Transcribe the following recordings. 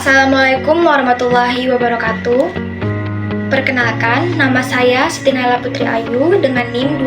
Assalamualaikum warahmatullahi wabarakatuh. Perkenalkan, nama saya Siti Naila Putri Ayu dengan NIM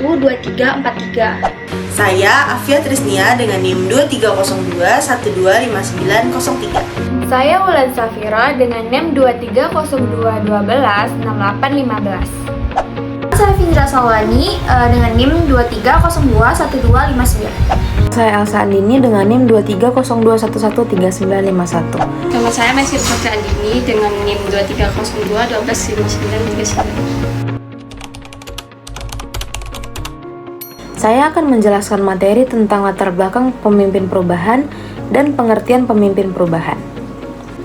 2302112343. Saya Afia Trisnia dengan NIM 2302125903. Saya Wulan Safira dengan NIM 2302126815. Saya Findra Salwani dengan NIM 23021259. Saya Elsa Andini dengan NIM 2302113951. Nama saya Mesir Putri Andini dengan NIM 2302125939. Saya akan menjelaskan materi tentang latar belakang pemimpin perubahan dan pengertian pemimpin perubahan.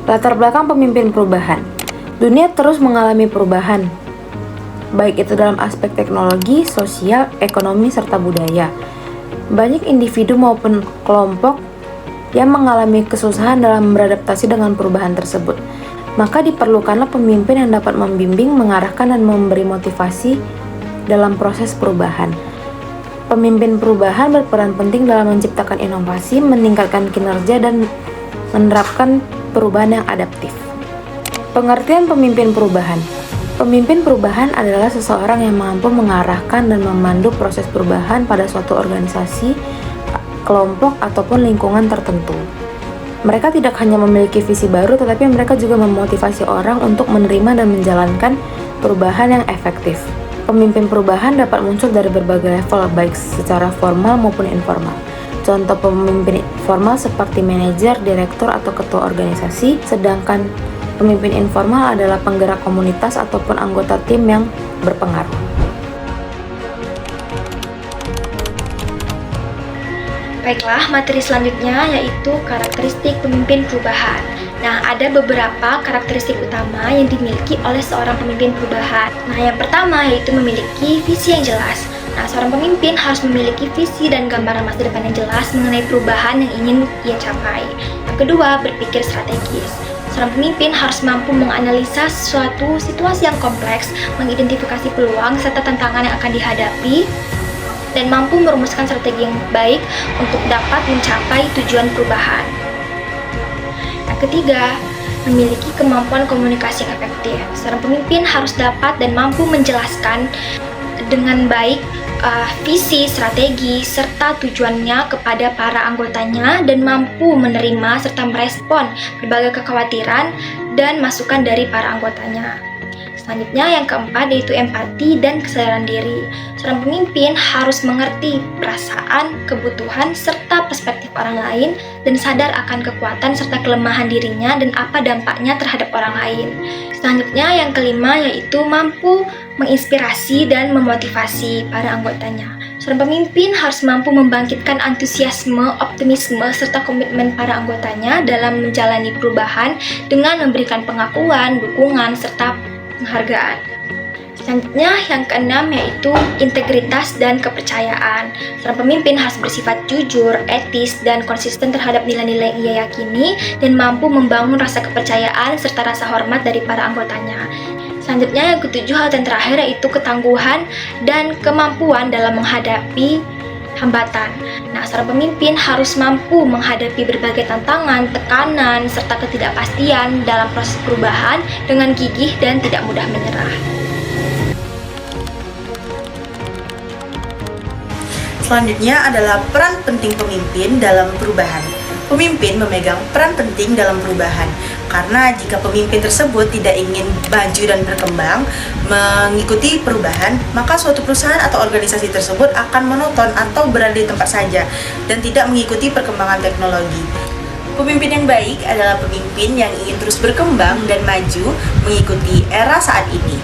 Latar belakang pemimpin perubahan. Dunia terus mengalami perubahan, baik itu dalam aspek teknologi, sosial, ekonomi, serta budaya. Banyak individu maupun kelompok yang mengalami kesusahan dalam beradaptasi dengan perubahan tersebut. Maka diperlukanlah pemimpin yang dapat membimbing, mengarahkan, dan memberi motivasi dalam proses perubahan. Pemimpin perubahan berperan penting dalam menciptakan inovasi, meningkatkan kinerja, dan menerapkan perubahan yang adaptif. Pengertian pemimpin perubahan. Pemimpin perubahan adalah seseorang yang mampu mengarahkan dan memandu proses perubahan pada suatu organisasi, kelompok, ataupun lingkungan tertentu. Mereka tidak hanya memiliki visi baru, tetapi mereka juga memotivasi orang untuk menerima dan menjalankan perubahan yang efektif. Pemimpin perubahan dapat muncul dari berbagai level, baik secara formal maupun informal. Contoh pemimpin formal seperti manajer, direktur, atau ketua organisasi, sedangkan pemimpin informal adalah penggerak komunitas ataupun anggota tim yang berpengaruh. Baiklah, materi selanjutnya yaitu karakteristik pemimpin perubahan. Nah, ada beberapa karakteristik utama yang dimiliki oleh seorang pemimpin perubahan. Nah, yang pertama yaitu memiliki visi yang jelas. Nah, seorang pemimpin harus memiliki visi dan gambaran masa depan yang jelas mengenai perubahan yang ingin ia capai. Yang kedua, berpikir strategis. Seorang pemimpin harus mampu menganalisa suatu situasi yang kompleks, mengidentifikasi peluang serta tantangan yang akan dihadapi, dan mampu merumuskan strategi yang baik untuk dapat mencapai tujuan perubahan. Yang ketiga, memiliki kemampuan komunikasi yang efektif. Seorang pemimpin harus dapat dan mampu menjelaskan dengan baik visi, strategi, serta tujuannya kepada para anggotanya dan mampu menerima serta merespon berbagai kekhawatiran dan masukan dari para anggotanya. Selanjutnya yang keempat yaitu empati dan kesadaran diri. Seorang pemimpin harus mengerti perasaan, kebutuhan, serta perspektif orang lain dan sadar akan kekuatan serta kelemahan dirinya dan apa dampaknya terhadap orang lain. Selanjutnya yang kelima yaitu mampu menginspirasi dan memotivasi para anggotanya. Seorang pemimpin harus mampu membangkitkan antusiasme, optimisme, serta komitmen para anggotanya dalam menjalani perubahan dengan memberikan pengakuan, dukungan, serta penghargaan. Selanjutnya yang keenam yaitu integritas dan kepercayaan. Seorang pemimpin harus bersifat jujur, etis, dan konsisten terhadap nilai-nilai yang ia yakini dan mampu membangun rasa kepercayaan serta rasa hormat dari para anggotanya. Selanjutnya yang ketujuh hal yang terakhir yaitu ketangguhan dan kemampuan dalam menghadapi hambatan. Nah, seorang pemimpin harus mampu menghadapi berbagai tantangan, tekanan, serta ketidakpastian dalam proses perubahan dengan gigih dan tidak mudah menyerah. Selanjutnya adalah peran penting pemimpin dalam perubahan. Pemimpin memegang peran penting dalam perubahan karena jika pemimpin tersebut tidak ingin maju dan berkembang mengikuti perubahan, maka suatu perusahaan atau organisasi tersebut akan monoton atau berada di tempat saja dan tidak mengikuti perkembangan teknologi. Pemimpin yang baik adalah pemimpin yang ingin terus berkembang dan maju mengikuti era saat ini.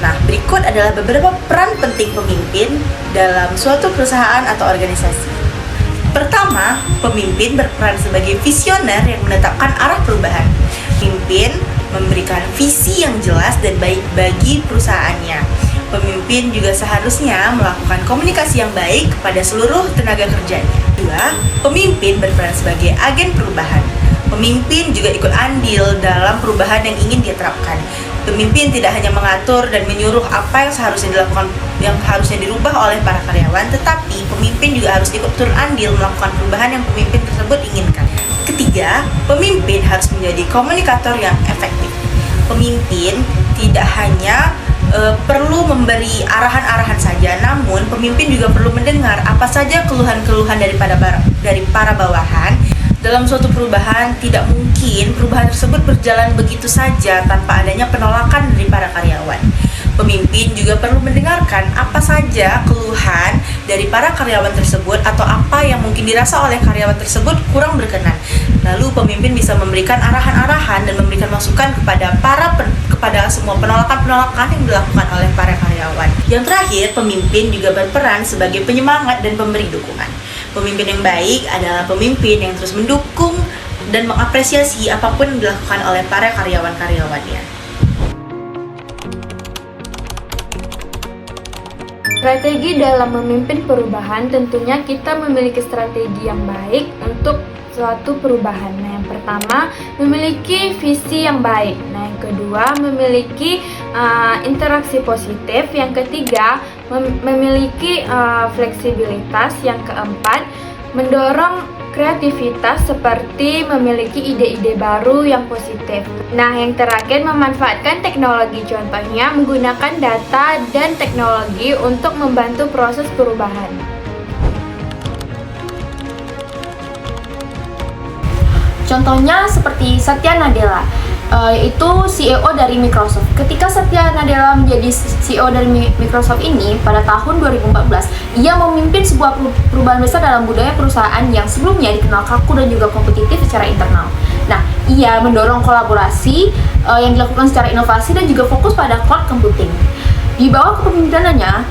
Nah, berikut adalah beberapa peran penting pemimpin dalam suatu perusahaan atau organisasi. Pertama, pemimpin berperan sebagai visioner yang menetapkan arah perubahan. Pemimpin memberikan visi yang jelas dan baik bagi perusahaannya. Pemimpin juga seharusnya melakukan komunikasi yang baik kepada seluruh tenaga kerjanya. Kedua, pemimpin berperan sebagai agen perubahan. Pemimpin juga ikut andil dalam perubahan yang ingin dia terapkan. Pemimpin tidak hanya mengatur dan menyuruh apa yang seharusnya dilakukan, yang harusnya dirubah oleh para karyawan, tetapi pemimpin juga harus ikut turun andil melakukan perubahan yang pemimpin tersebut inginkan. Ketiga, pemimpin harus menjadi komunikator yang efektif. Pemimpin tidak hanya perlu memberi arahan-arahan saja, namun pemimpin juga perlu mendengar apa saja keluhan-keluhan dari para bawahan. Dalam suatu perubahan, tidak mungkin perubahan tersebut berjalan begitu saja tanpa adanya penolakan dari para karyawan. Pemimpin juga perlu mendengarkan apa saja keluhan dari para karyawan tersebut atau apa yang mungkin dirasa oleh karyawan tersebut kurang berkenan. Lalu pemimpin bisa memberikan arahan-arahan dan memberikan masukan kepada semua penolakan-penolakan yang dilakukan oleh para karyawan. Yang terakhir, pemimpin juga berperan sebagai penyemangat dan pemberi dukungan. Pemimpin yang baik adalah pemimpin yang terus mendukung dan mengapresiasi apapun yang dilakukan oleh para karyawan-karyawannya. Strategi dalam memimpin perubahan, tentunya kita memiliki strategi yang baik untuk suatu perubahan. Nah, yang pertama, memiliki visi yang baik. Nah, yang kedua, memiliki interaksi positif. Yang ketiga, memiliki fleksibilitas. Yang keempat, mendorong kreativitas seperti memiliki ide-ide baru yang positif. Nah, yang terakhir, memanfaatkan teknologi, contohnya menggunakan data dan teknologi untuk membantu proses perubahan. Contohnya seperti Satya Nadella, yaitu CEO dari Microsoft. Ketika Satya Nadella menjadi CEO dari Microsoft ini pada tahun 2014, ia memimpin sebuah perubahan besar dalam budaya perusahaan yang sebelumnya dikenal kaku dan juga kompetitif secara internal. Nah, ia mendorong kolaborasi yang dilakukan secara inovasi dan juga fokus pada cloud computing. Di bawah kepemimpinannya,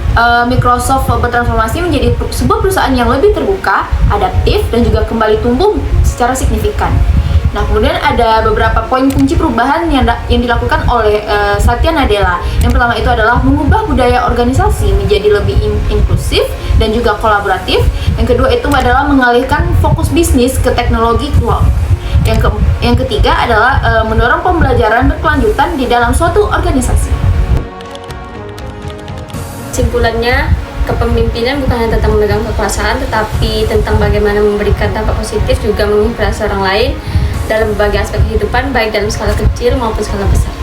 Microsoft bertransformasi menjadi sebuah perusahaan yang lebih terbuka, adaptif, dan juga kembali tumbuh secara signifikan. Nah, kemudian ada beberapa poin kunci perubahan yang dilakukan oleh Satya Nadella. Yang pertama itu adalah mengubah budaya organisasi menjadi lebih inklusif dan juga kolaboratif. Yang kedua itu adalah mengalihkan fokus bisnis ke teknologi cloud. Yang ketiga adalah mendorong pembelajaran berkelanjutan di dalam suatu organisasi. Kesimpulannya, kepemimpinan bukan hanya tentang memegang kekuasaan, tetapi tentang bagaimana memberikan dampak positif juga menginspirasi orang lain dalam berbagai aspek kehidupan, baik dalam skala kecil maupun skala besar.